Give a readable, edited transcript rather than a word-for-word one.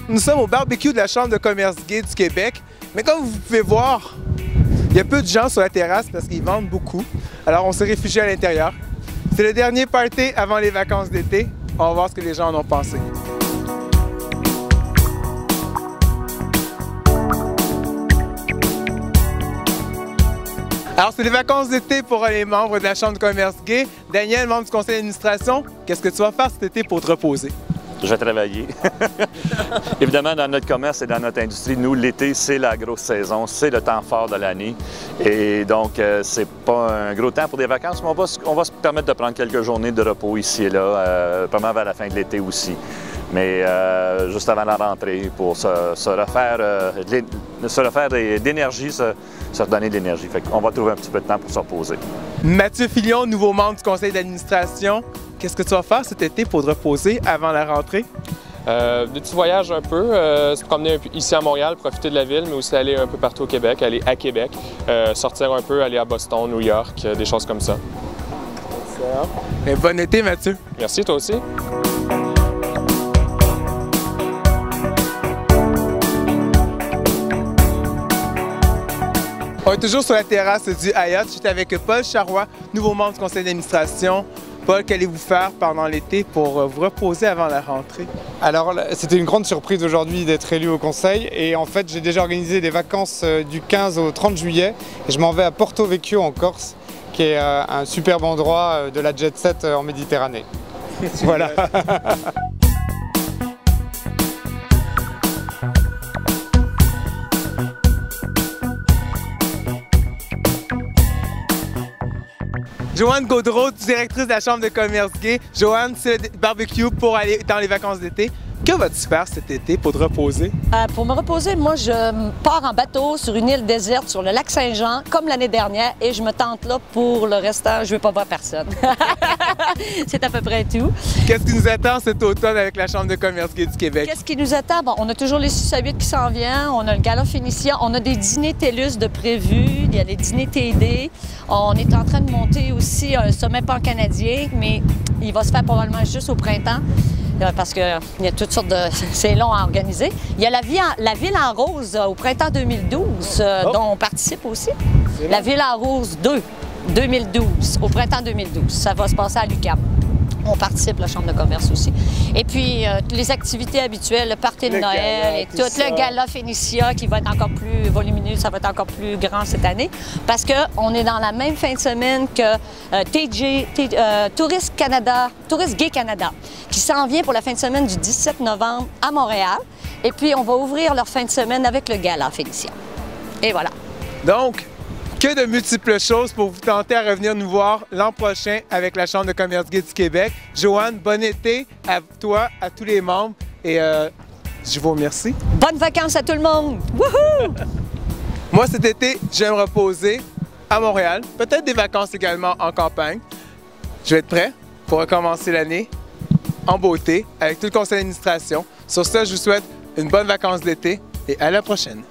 nous sommes au barbecue de la Chambre de commerce gay du Québec. Mais comme vous pouvez voir, il y a peu de gens sur la terrasse parce qu'ils vendent beaucoup. Alors on s'est réfugié à l'intérieur. C'est le dernier party avant les vacances d'été. On va voir ce que les gens en ont pensé. Alors, c'est les vacances d'été pour les membres de la Chambre de commerce gay. Daniel, membre du conseil d'administration, qu'est-ce que tu vas faire cet été pour te reposer? Je vais travailler. Évidemment, dans notre commerce et dans notre industrie, nous, l'été, c'est la grosse saison, c'est le temps fort de l'année. Et donc, c'est pas un gros temps pour des vacances, mais on va se permettre de prendre quelques journées de repos ici et là, probablement vers la fin de l'été aussi. Mais juste avant la rentrée, pour se refaire d'énergie, se redonner de l'énergie. Fait qu'on va trouver un petit peu de temps pour se reposer. Mathieu Filion, nouveau membre du conseil d'administration, qu'est-ce que tu vas faire cet été pour te reposer avant la rentrée? Des petits voyages un peu, se promener un peu ici à Montréal, profiter de la ville, mais aussi aller un peu partout au Québec, aller à Québec, sortir un peu, aller à Boston, New York, des choses comme ça. Excellent. Et bon été, Mathieu. Merci, toi aussi. On est toujours sur la terrasse du Hyatt. J'étais avec Paul Charrois, nouveau membre du conseil d'administration. Paul, qu'allez-vous faire pendant l'été pour vous reposer avant la rentrée? Alors, c'était une grande surprise aujourd'hui d'être élu au conseil. Et en fait, j'ai déjà organisé des vacances du 15 au 30 juillet. Et je m'en vais à Porto Vecchio en Corse, qui est un superbe endroit de la jet set en Méditerranée. Voilà. Joanne Gaudreau, directrice de la Chambre de commerce gay. Joanne, c'est le barbecue pour aller dans les vacances d'été. Que vas-tu faire cet été pour te reposer? Pour me reposer, moi, je pars en bateau sur une île déserte sur le lac Saint-Jean, comme l'année dernière, et je me tente là pour le restant. Je ne veux pas voir personne. C'est à peu près tout. Qu'est-ce qui nous attend cet automne avec la Chambre de commerce gay du Québec? Qu'est-ce qui nous attend? Bon, on a toujours les 6 à 8 qui s'en viennent. On a le gala Phénicien. On a des dîners TELUS de prévus. Il y a les dîners TD. On est en train de monter aussi un sommet pan-canadien, mais il va se faire probablement juste au printemps. Parce qu'il y a toutes sortes de... C'est long à organiser. Il y a la Ville en Rose au printemps 2012, dont on participe aussi. La Ville en Rose 2, 2012, au printemps 2012. Ça va se passer à l'UQAM. On participe, la Chambre de commerce aussi. Et puis, les activités habituelles, le party de Noël et tout. Le gala Phénicia qui va être encore plus volumineux, ça va être encore plus grand cette année. Parce qu'on est dans la même fin de semaine que Tourist Gay Canada, qui s'en vient pour la fin de semaine du 17 novembre à Montréal. Et puis, on va ouvrir leur fin de semaine avec le gala Phénicia. Et voilà. Donc, que de multiples choses pour vous tenter à revenir nous voir l'an prochain avec la Chambre de commerce gay du Québec. Joanne, bon été à toi, à tous les membres et je vous remercie. Bonnes vacances à tout le monde! Wouhou! Moi, cet été, je vais me reposer à Montréal, peut-être des vacances également en campagne. Je vais être prêt pour recommencer l'année en beauté avec tout le conseil d'administration. Sur ce, je vous souhaite une bonne vacances d'été et à la prochaine.